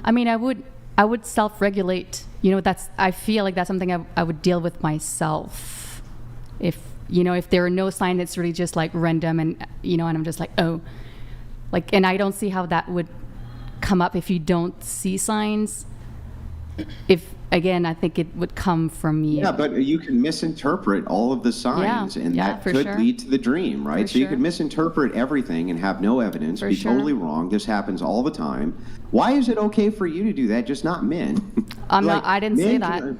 I mean, I would self-regulate. I feel like that's something I would deal with myself. If there are no signs, it's really just like random, and and I'm just like, oh, like, and I don't see how that would come up if you don't see signs. I think it would come from you. Yeah, but you can misinterpret all of the signs, and that could lead to the dream, right? So you could misinterpret everything and have no evidence, be totally wrong. This happens all the time. Why is it okay for you to do that, just not men? I didn't say that.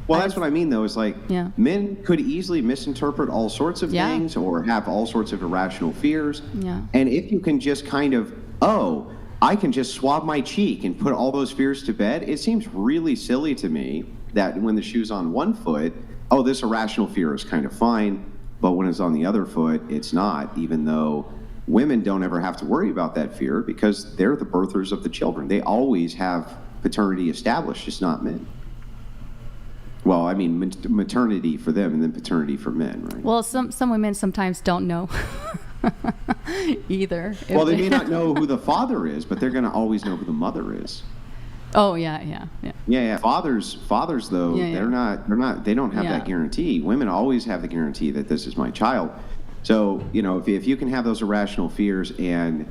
Well, that's what I mean, though. Is like men could easily misinterpret all sorts of things or have all sorts of irrational fears. Yeah. And if you can just kind of, I can just swab my cheek and put all those fears to bed. It seems really silly to me that when the shoe's on one foot, this irrational fear is kind of fine, but when it's on the other foot, it's not, even though women don't ever have to worry about that fear because they're the birthers of the children. They always have paternity established, just not men. Well, I mean, maternity for them and then paternity for men, right? Well, some women sometimes don't know. Either. Well, they may not know who the father is, but they're going to always know who the mother is. Oh, yeah. Fathers though, they don't have that guarantee. Women always have the guarantee that this is my child. So, if you can have those irrational fears and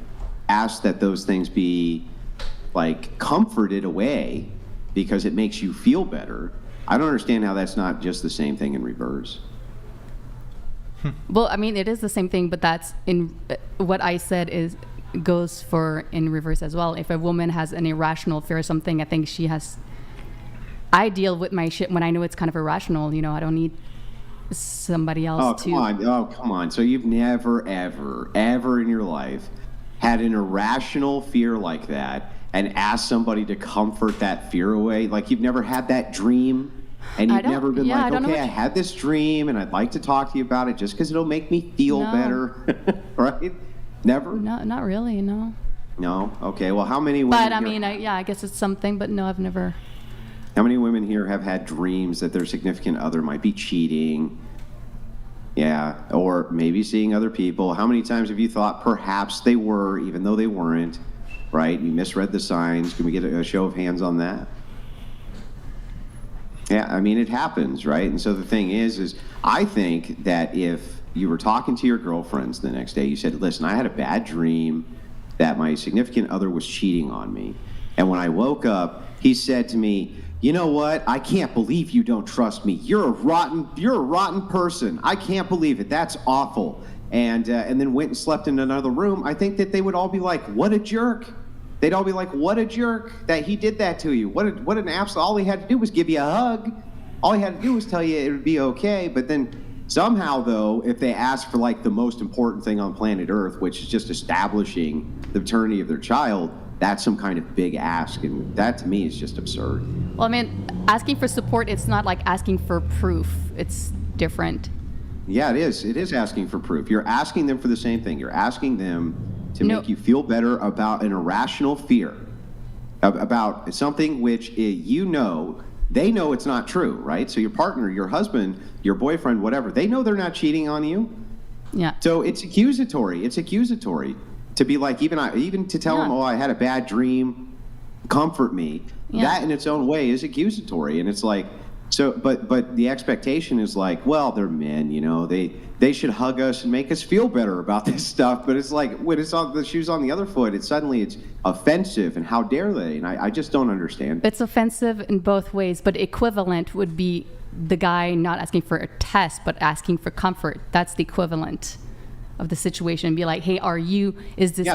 ask that those things be like comforted away because it makes you feel better, I don't understand how that's not just the same thing in reverse. Well, I mean, it is the same thing, but that's in what I said goes for in reverse as well. If a woman has an irrational fear or something, I think I deal with my shit when I know it's kind of irrational. I don't need somebody else to. Come on. So you've never, ever in your life had an irrational fear like that and asked somebody to comfort that fear away? Like you've never had that dream? And you've never been like, okay, I had this dream and I'd like to talk to you about it just because it'll make me feel better, right? Never? No, not really, no. No? Okay, well, how many women But, I mean, I guess it's something, but no, I've never. How many women here have had dreams that their significant other might be cheating? Yeah, or maybe seeing other people. How many times have you thought perhaps they were, even though they weren't, right? You misread the signs. Can we get a show of hands on that? Yeah, I mean, it happens, right? And so the thing is I think that if you were talking to your girlfriends the next day, you said, listen, I had a bad dream that my significant other was cheating on me. And when I woke up, he said to me, you know what? I can't believe you don't trust me. You're a rotten person. I can't believe it. That's awful. And then went and slept in another room. I think that they would all be like, what a jerk. They'd all be like, what a jerk that he did that to you. What an absolute, all he had to do was give you a hug. All he had to do was tell you it would be okay. But then somehow, though, if they ask for like the most important thing on planet Earth, which is just establishing the paternity of their child, that's some kind of big ask. And that to me is just absurd. Well, I mean, asking for support, it's not like asking for proof. It's different. Yeah, it is. It is asking for proof. You're asking them for the same thing. You're asking them to make you feel better about an irrational fear, about something which they know it's not true, right? So your partner, your husband, your boyfriend, whatever, they know they're not cheating on you. Yeah. So it's accusatory. It's accusatory to be like, even to tell them, I had a bad dream, comfort me. Yeah. That in its own way is accusatory, and it's like, so, but the expectation is like, well, they're men, they should hug us and make us feel better about this stuff. But it's like, when it's on the shoes on the other foot, it's offensive, and how dare they? And I just don't understand. It's offensive in both ways, but equivalent would be the guy not asking for a test, but asking for comfort. That's the equivalent of the situation. Be like, hey, is this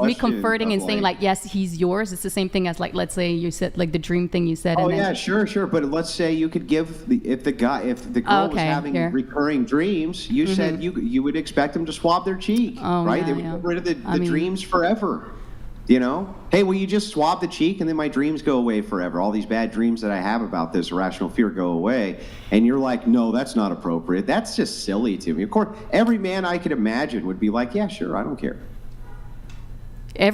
me comforting and saying like, yes, he's yours? It's the same thing as like, let's say you said like the dream thing you said. Oh, yeah, sure. But let's say you could give if the girl was having recurring dreams, you said you would expect them to swab their cheek, right? They would get rid of the dreams forever. Hey, will you just swab the cheek and then my dreams go away forever? All these bad dreams that I have about this irrational fear go away. And you're like, no, that's not appropriate. That's just silly to me. Of course, every man I could imagine would be like, yeah, sure, I don't care. I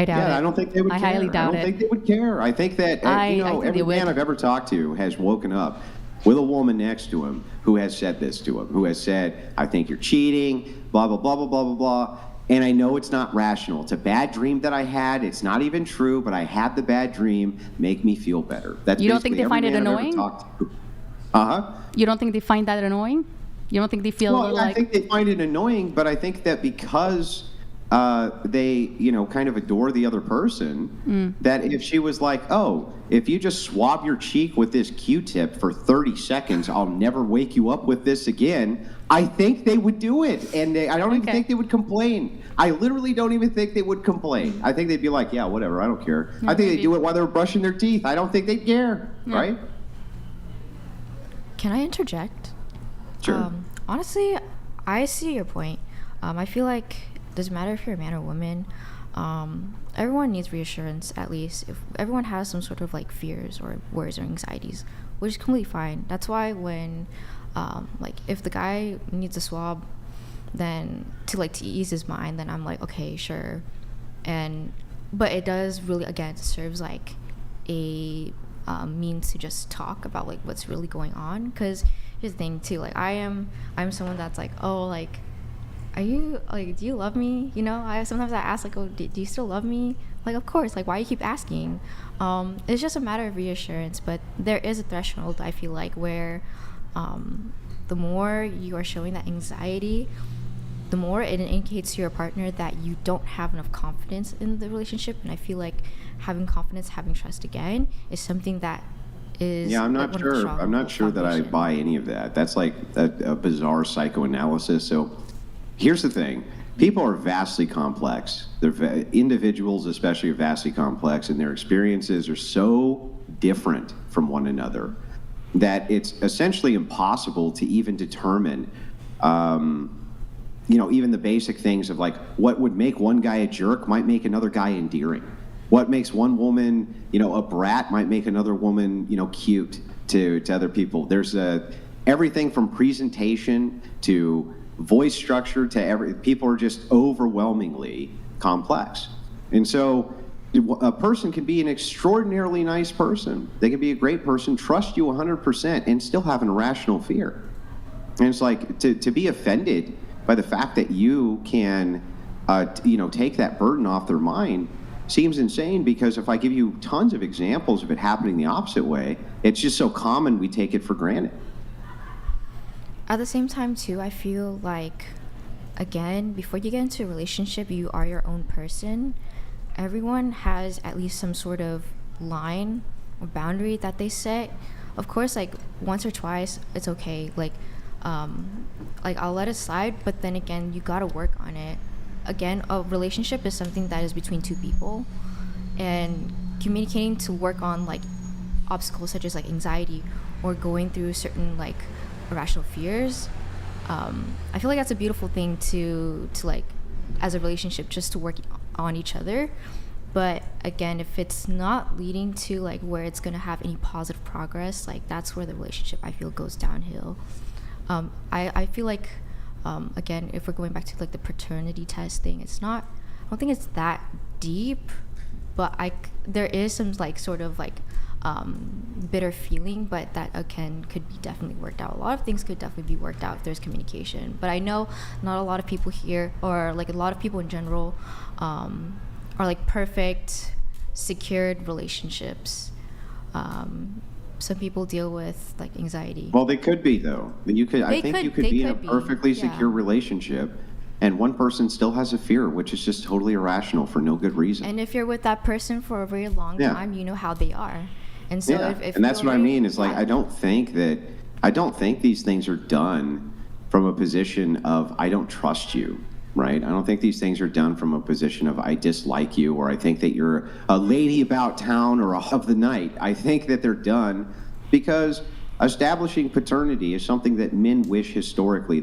doubt it. I don't think they would care. I highly doubt it. I don't think they would care. I think that, every man I've ever talked to has woken up with a woman next to him who has said this to him, who has said, I think you're cheating, blah, blah, blah, blah, blah, blah, blah. and I know it's not rational. It's a bad dream that I had. It's not even true, but I had the bad dream. Make me feel better. That's You don't think they find it annoying? You don't think they find that annoying? You don't think they feel I think they find it annoying, but I think that because they, kind of adore the other person, that if she was like, oh, if you just swab your cheek with this Q-tip for 30 seconds, I'll never wake you up with this again, I think they would do it. And I don't even think they would complain. I literally don't even think they would complain. I think they'd be like, yeah, whatever, I don't care. I think they'd do it while they're brushing their teeth. I don't think they'd care, right? Can I interject? Sure. Honestly, I see your point. I feel like it doesn't matter if you're a man or woman. Everyone needs reassurance, at least. If everyone has some sort of like fears or worries or anxieties, which is completely fine. That's why when, if the guy needs a swab, then to ease his mind, then I'm like, okay, sure. But it does really, again, it serves like a means to just talk about like what's really going on. Because here's the thing too, like I'm someone that's like, oh, like, are you like, do you love me? Sometimes I ask like, oh, do you still love me? Like, of course. Like, why you keep asking? It's just a matter of reassurance. But there is a threshold, I feel like, where the more you are showing that anxiety, the more it indicates to your partner that you don't have enough confidence in the relationship. And I feel like having confidence, having trust again, is something that is... Yeah, I'm not sure. I'm not sure that I buy any of that. That's like a bizarre psychoanalysis. So here's the thing. People are vastly complex. Individuals especially are vastly complex, and their experiences are so different from one another that it's essentially impossible to even determine even the basic things of like what would make one guy a jerk might make another guy endearing. What makes one woman, a brat might make another woman, cute to other people. There's everything from presentation to voice structure to people are just overwhelmingly complex. And so a person can be an extraordinarily nice person. They can be a great person, trust you 100%, and still have an irrational fear. And it's like to be offended by the fact that you can, take that burden off their mind seems insane, because if I give you tons of examples of it happening the opposite way, it's just so common we take it for granted. At the same time, too, I feel like, again, before you get into a relationship, you are your own person. Everyone has at least some sort of line or boundary that they set. Of course, like once or twice, it's okay. Like I'll let it slide, but then again, you gotta work on it. Again, a relationship is something that is between two people, and communicating to work on like obstacles such as like anxiety or going through certain like irrational fears. I feel like that's a beautiful thing to like as a relationship, just to work on each other. But again, if it's not leading to like where it's gonna have any positive progress, like that's where the relationship, I feel, goes downhill. I feel like again, if we're going back to like the paternity test thing, I don't think it's that deep, but there is some like sort of like bitter feeling, but that again could be definitely worked out. A lot of things could definitely be worked out if there's communication. But I know not a lot of people here, or like a lot of people in general, are like perfect, secured relationships. Some people deal with like anxiety. Well, they could be though. You could be in a perfectly secure relationship, and one person still has a fear, which is just totally irrational for no good reason. And if you're with that person for a very long time, you know how they are. And so if and that's what I mean is like I don't think these things are done from a position of I don't trust you, right? I don't think these things are done from a position of I dislike you, or I think that you're a lady about town or a of the night. I think that they're done because establishing paternity is something that men wish historically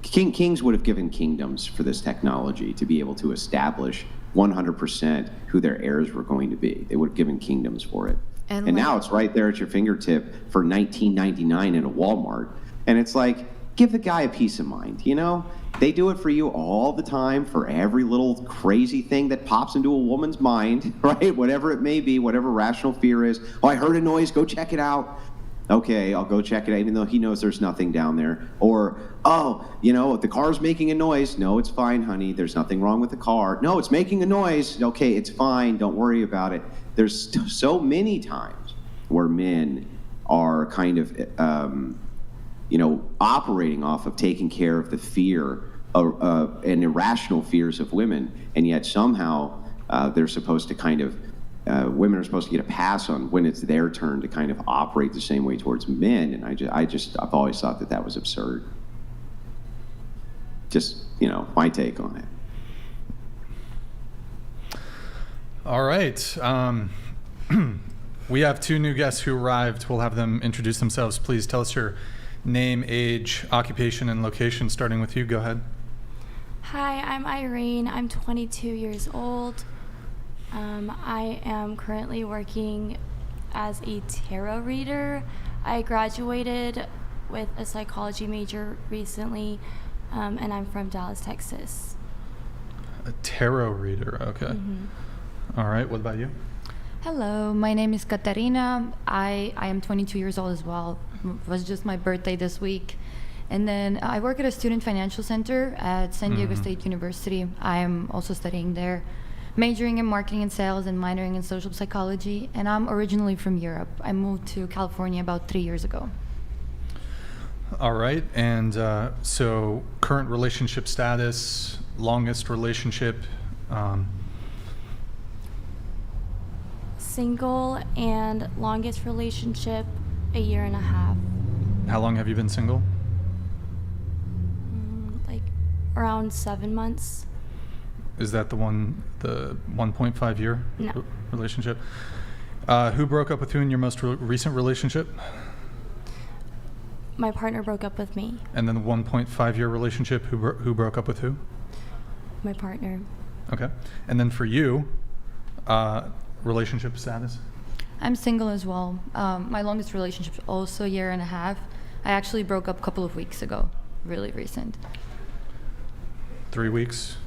kings would have given kingdoms for this technology to be able to establish 100% who their heirs were going to be. They would have given kingdoms for it. And now it's right there at your fingertip for $19.99 in a Walmart. And it's like, give the guy a peace of mind, They do it for you all the time for every little crazy thing that pops into a woman's mind, right? Whatever it may be, whatever rational fear is. Oh, I heard a noise, go check it out. Okay, I'll go check it out, even though he knows there's nothing down there. Or, oh, the car's making a noise. No, it's fine, honey. There's nothing wrong with the car. No, it's making a noise. Okay, it's fine. Don't worry about it. There's so many times where men are kind of, operating off of taking care of the fear and irrational fears of women, and yet somehow they're supposed to kind of women are supposed to get a pass on when it's their turn to kind of operate the same way towards men, and I've always thought that was absurd. Just my take on it. All right. We have 2 new guests who arrived. We'll have them introduce themselves. Please tell us your name, age, occupation, and location. Starting with you. Go ahead. Hi, I'm Irene. I'm 22 years old. I am currently working as a tarot reader. I graduated with a psychology major recently, and I'm from Dallas, Texas. A tarot reader, okay. Mm-hmm. All right, what about you? Hello, my name is Katarina. I am 22 years old as well. It was just my birthday this week. And then I work at a student financial center at San Diego State University. I am also studying there, majoring in marketing and sales and minoring in social psychology. And I'm originally from Europe. I moved to California about 3 years ago. All right, and so current relationship status, longest relationship? Single, and longest relationship, 1.5 years. How long have you been single? Like around 7 months. Is that the 1.5 year No. relationship? Who broke up with who in your most recent relationship? My partner broke up with me. And then the 1.5 year relationship, who broke up with who? My partner. Okay. And then for you, relationship status? I'm single as well. My longest relationship is also 1.5 years. I actually broke up a couple of weeks ago, really recent. 3 weeks?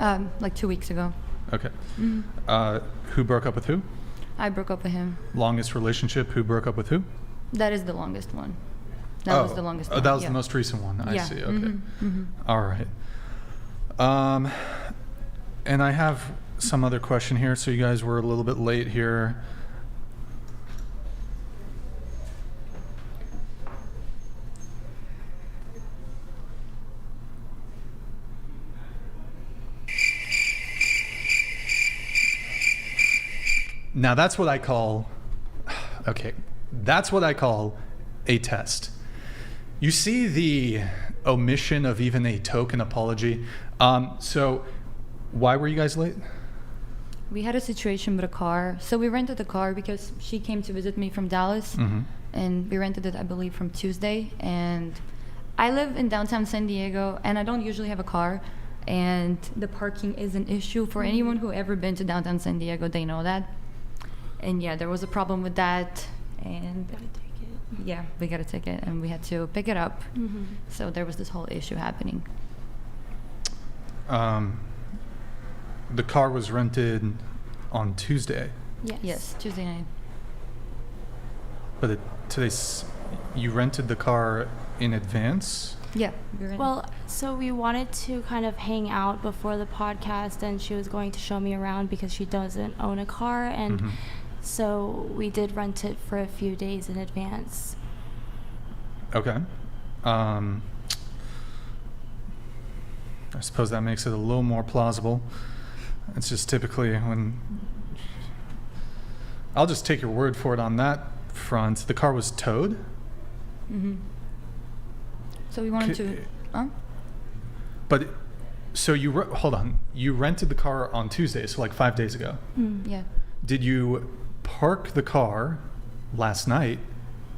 Like 2 weeks ago. Okay. Mm-hmm. Who broke up with who? I broke up with him. Longest relationship, who broke up with who? That is the longest one. That was the longest one. That was the most recent one. I see. Okay. Mm-hmm. Mm-hmm. All right. And I have some other question here. So you guys were a little bit late here. Now that's what I call, that's what I call a test. You see the omission of even a token apology. So why were you guys late? We had a situation with a car. So we rented a car because she came to visit me from Dallas. Mm-hmm. And we rented it, I believe, from Tuesday. And I live in downtown San Diego, and I don't usually have a car. And the parking is an issue for anyone who ever been to downtown San Diego. They know that. And yeah, there was a problem with that. And yeah, we got a ticket, and we had to pick it up. Mm-hmm. So there was this whole issue happening. The car was rented on Tuesday. Yes, Tuesday night. But you rented the car in advance? Yeah. Well, so we wanted to kind of hang out before the podcast, and she was going to show me around because she doesn't own a car, and mm-hmm. So we did rent it for a few days in advance. Okay. I suppose that makes it a little more plausible. It's just typically when... I'll just take your word for it on that front. The car was towed? Mm-hmm. So we wanted to... But, so hold on. You rented the car on Tuesday, so like 5 days ago. Mm, yeah. Did you park the car last night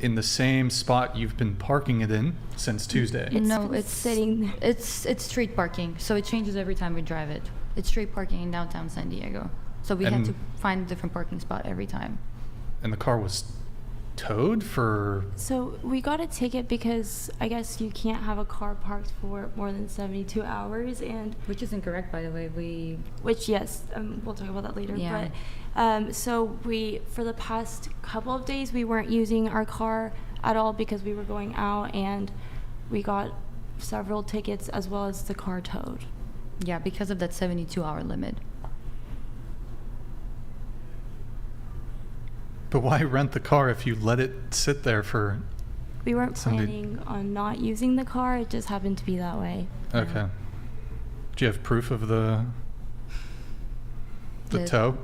in the same spot you've been parking it in since Tuesday? It's sitting. It's street parking, so it changes every time we drive it. It's street parking in downtown San Diego, so we had to find a different parking spot every time. And the car was towed for? So we got a ticket because I guess you can't have a car parked for more than 72 hours, and Which is incorrect, by the way. which yes, we'll talk about that later. Yeah. But so we, for the past couple of days, we weren't using our car at all because we were going out, and we got several tickets as well as the car towed. Yeah, because of that 72-hour limit. But why rent the car if you let it sit there for? We weren't Somebody- planning on not using the car. It just happened to be that way. Okay. Do you have proof of the The- tow?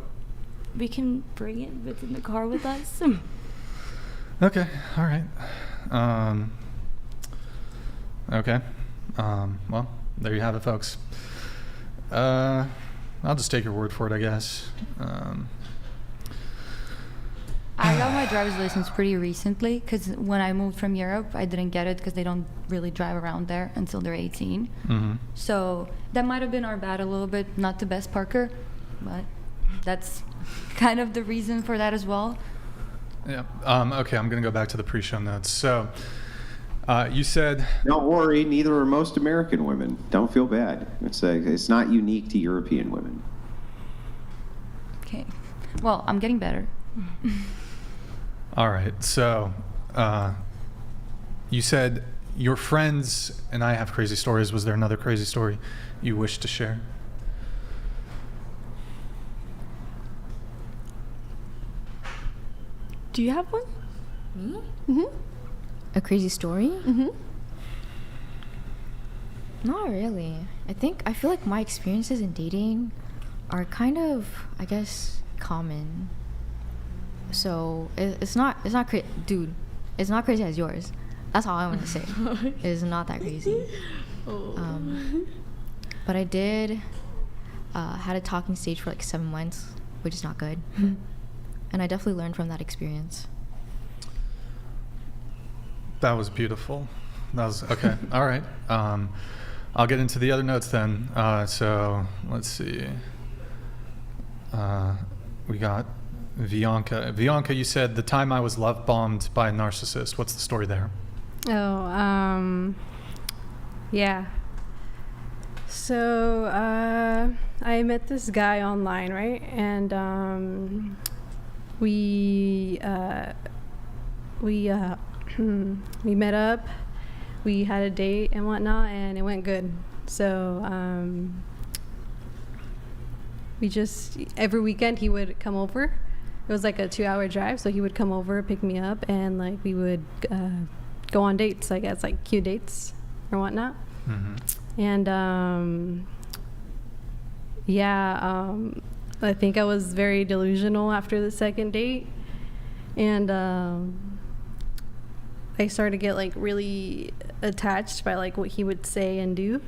We can bring it within the car with us. Okay. All right. Okay. Well, there you have it, folks. I'll just take your word for it, I guess. I got my driver's license pretty recently because when I moved from Europe, I didn't get it because they don't really drive around there until they're 18. Mm-hmm. So that might have been our bad a little bit. Not the best Parker, but that's kind of the reason for that as well. Yeah. Okay, I'm going to go back to the pre-show notes. So you said... Don't worry, neither are most American women. Don't feel bad. It's not unique to European women. Okay. Well, I'm getting better. All right. So you said your friends and I have crazy stories. Was there another crazy story you wish to share? Do you have one? Me? Mm-hmm. A crazy story? Mm-hmm. Not really. I feel like my experiences in dating are kind of, I guess, common. So it's not crazy, dude. It's not crazy as yours. That's all I want to say. It's not that crazy. But I did had a talking stage for like 7 months, which is not good. And I definitely learned from that experience. That was beautiful. That was okay. All right. I'll get into the other notes then. So let's see. We got Bianca. Bianca, you said the time I was love bombed by a narcissist. What's the story there? Oh, yeah. So I met this guy online, right? And we met up. We had a date and whatnot, and it went good. So we just every weekend he would come over. It was like a 2-hour drive, so he would come over, pick me up, and like we would go on dates, I guess, like cute dates or whatnot. Mm-hmm. And I think I was very delusional after the second date, and I started to get like really attached by like what he would say and do.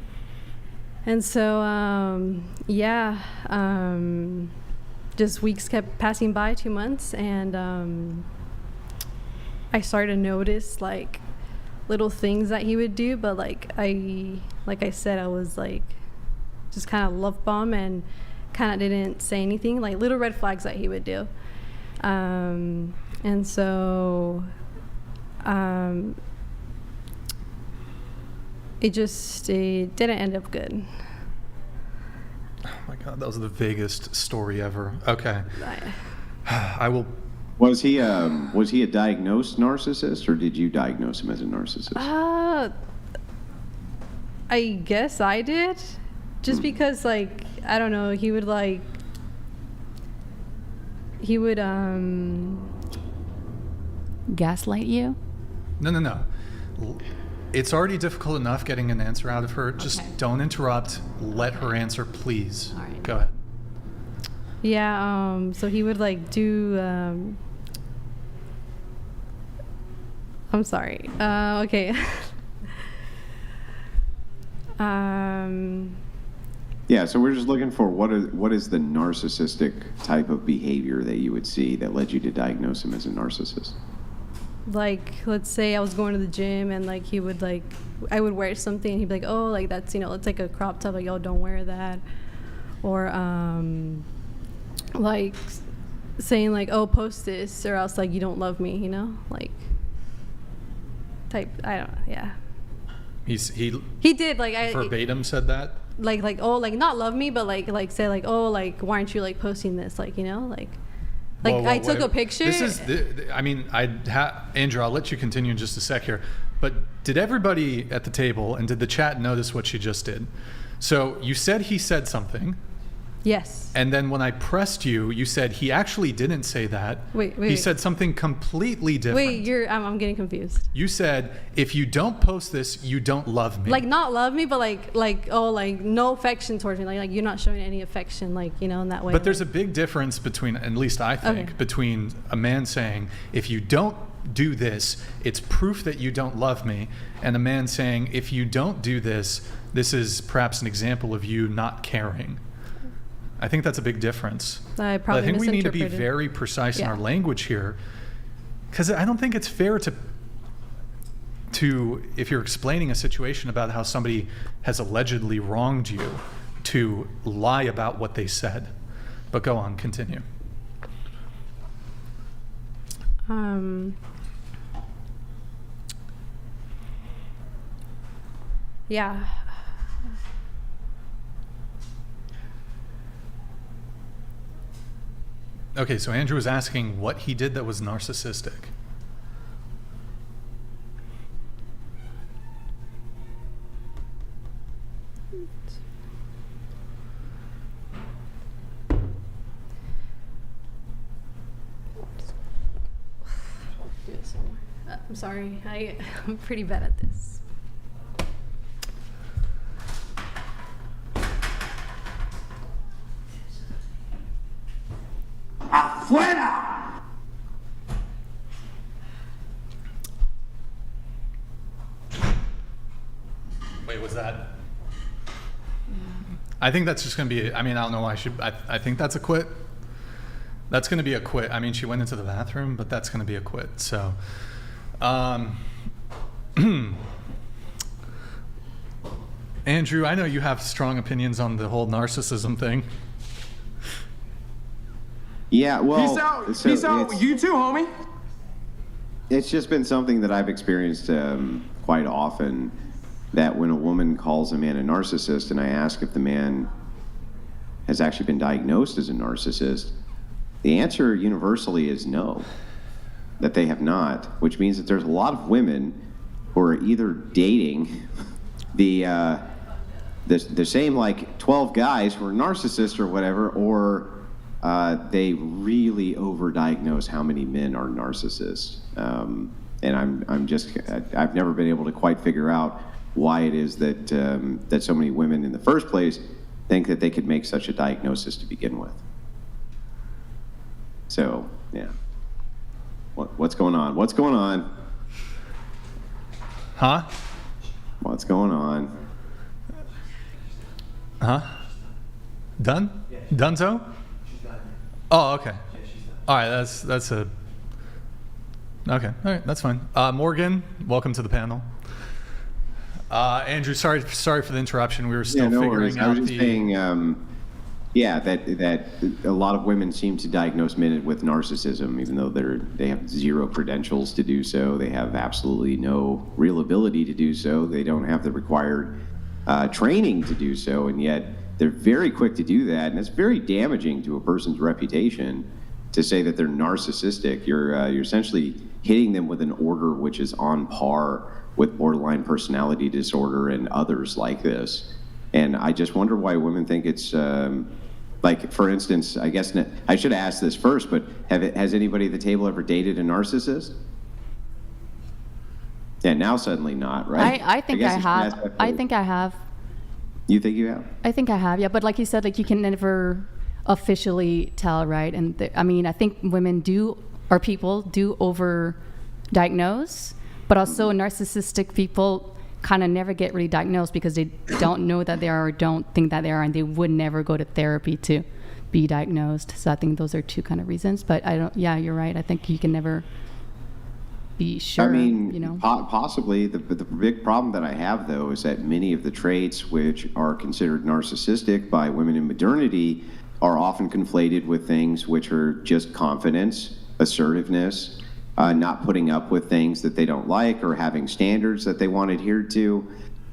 And so just weeks kept passing by, 2 months, and I started to notice like little things that he would do, but like I said, I was like just kind of love bomb and kind of didn't say anything, like little red flags that he would do. And so it didn't end up good. Oh my God, that was the vaguest story ever. Okay. I will. Was he a diagnosed narcissist, or did you diagnose him as a narcissist? I guess I did, just because like I don't know, he would Gaslight you? No. It's already difficult enough getting an answer out of her. Just Okay. don't interrupt. Let her answer, please. All right. Go ahead. Yeah, so he would like do I'm sorry. Okay. Yeah, so we're just looking for what is the narcissistic type of behavior that you would see that led you to diagnose him as a narcissist? Like, let's say I was going to the gym and like he would like, I would wear something and he'd be like, oh, like that's, it's like a crop top, like, yo, don't wear that. Or like saying like, oh, post this or else like you don't love me, you know, like type. I don't. Yeah. He did like verbatim said that. Like oh, like not love me, but like say like, oh, like why aren't you like posting this, like, you know, like Whoa, I took a picture. This is I mean, Andrew, I'll let you continue in just a sec here, but did everybody at the table and did the chat notice what she just did? So you said he said something. Yes. And then when I pressed you, you said he actually didn't say that. Wait. He said something completely different. Wait, I'm getting confused. You said, if you don't post this, you don't love me. Like not love me, but like oh, like no affection towards me. Like you're not showing any affection, like, you know, in that way. But there's a big difference between, at least I think, between a man saying, if you don't do this, it's proof that you don't love me, and a man saying, if you don't do this, this is perhaps an example of you not caring. I think that's a big difference. I think we need to be very precise in our language here, because I don't think it's fair to if you're explaining a situation about how somebody has allegedly wronged you, to lie about what they said. But go on, continue. Yeah. Okay, so Andrew was asking what he did that was narcissistic. I'm sorry, I'm pretty bad at this. ¡Afuera! Wait, was that? I think that's just going to be, I mean, I don't know why I think that's a quit. That's going to be a quit. I mean, she went into the bathroom, but that's going to be a quit. So, Andrew, I know you have strong opinions on the whole narcissism thing. Yeah, well, peace out. You too, homie. It's just been something that I've experienced quite often, that when a woman calls a man a narcissist and I ask if the man has actually been diagnosed as a narcissist, the answer universally is no, that they have not, which means that there's a lot of women who are either dating the same like 12 guys who are narcissists or whatever, or they really overdiagnose how many men are narcissists. And I've never been able to quite figure out why it is that that so many women in the first place think that they could make such a diagnosis to begin with. So, yeah. What's going on? What's going on? Huh? What's going on? Huh? Done? Yeah, Dunzo? She's done. Oh, okay. Yeah, she's done. All right, that's a... Okay, all right, that's fine. Morgan, welcome to the panel. Andrew, sorry for the interruption. We were still figuring out I was just saying, that a lot of women seem to diagnose men with narcissism, even though they have zero credentials to do so. They have absolutely no real ability to do so. They don't have the required training to do so, and yet they're very quick to do that, and it's very damaging to a person's reputation to say that they're narcissistic. You're essentially hitting them with an order which is on par with borderline personality disorder and others like this. And I just wonder why women think it's like, for instance, I guess I should ask this first, but has anybody at the table ever dated a narcissist? Yeah, now suddenly not, right? I think I have. I think I have. You think you have? I think I have, yeah. But like you said, like you can never officially tell, right? And I mean, I think women people do over-diagnose, but also narcissistic people kind of never get really diagnosed because they don't know that they are or don't think that they are, and they would never go to therapy to be diagnosed. So I think those are two kind of reasons. But yeah, you're right. I think you can never be sure. I mean, you know, possibly. The big problem that I have, though, is that many of the traits which are considered narcissistic by women in modernity are often conflated with things which are just confidence, assertiveness, not putting up with things that they don't like, or having standards that they want adhered to.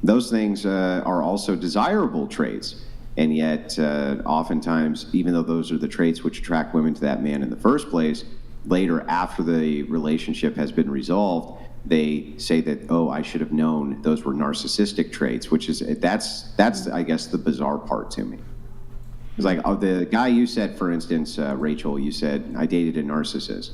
Those things are also desirable traits. And yet, oftentimes, even though those are the traits which attract women to that man in the first place, later, after the relationship has been resolved, they say that, oh, I should have known those were narcissistic traits, which is, that's I guess, the bizarre part to me. It's like, the guy you said, for instance, Rachel, you said, I dated a narcissist.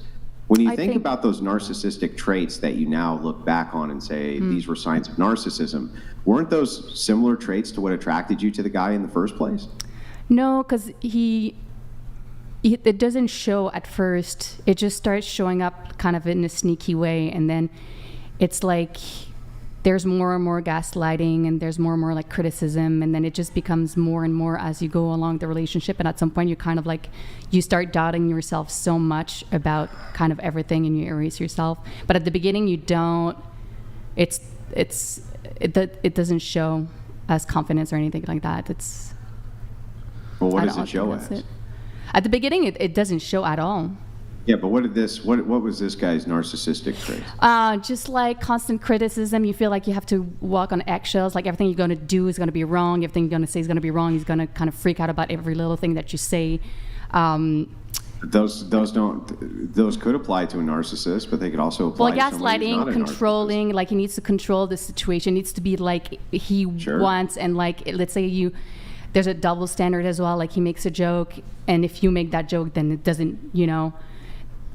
When you think about those narcissistic traits that you now look back on and say, these were signs of narcissism, weren't those similar traits to what attracted you to the guy in the first place? No, because it doesn't show at first. It just starts showing up kind of in a sneaky way, and then it's like there's more and more gaslighting, and there's more and more like criticism, and then it just becomes more and more as you go along the relationship. And at some point, you kind of like, you start doubting yourself so much about kind of everything, and you erase yourself. But at the beginning, you don't. It doesn't show as confidence or anything like that. It's. Well, what does it show as? At the beginning, it doesn't show at all. Yeah, but what was this guy's narcissistic trait? Just like constant criticism. You feel like you have to walk on eggshells. Like everything you're going to do is going to be wrong. Everything you're going to say is going to be wrong. He's going to kind of freak out about every little thing that you say. Those could apply to a narcissist, but they could also apply to someone who's not a controlling. Like he needs to control the situation. It needs to be like he wants, and like let's say there's a double standard as well. Like he makes a joke, and if you make that joke, then it doesn't.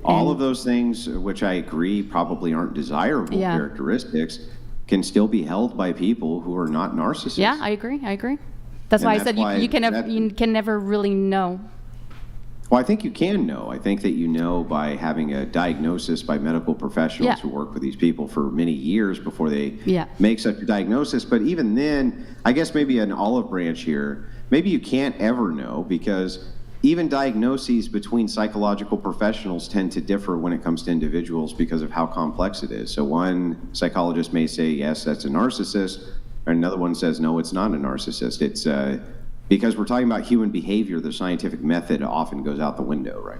All of those things, which I agree probably aren't desirable characteristics, can still be held by people who are not narcissists. Yeah, I agree. That's why I said you can never really know. Well, I think you can know. I think that you know by having a diagnosis by medical professionals who work with these people for many years before they make such a diagnosis. But even then, I guess maybe an olive branch here, maybe you can't ever know, because even diagnoses between psychological professionals tend to differ when it comes to individuals because of how complex it is. So one psychologist may say, yes, that's a narcissist, and another one says, no, it's not a narcissist. It's because we're talking about human behavior, the scientific method often goes out the window, right?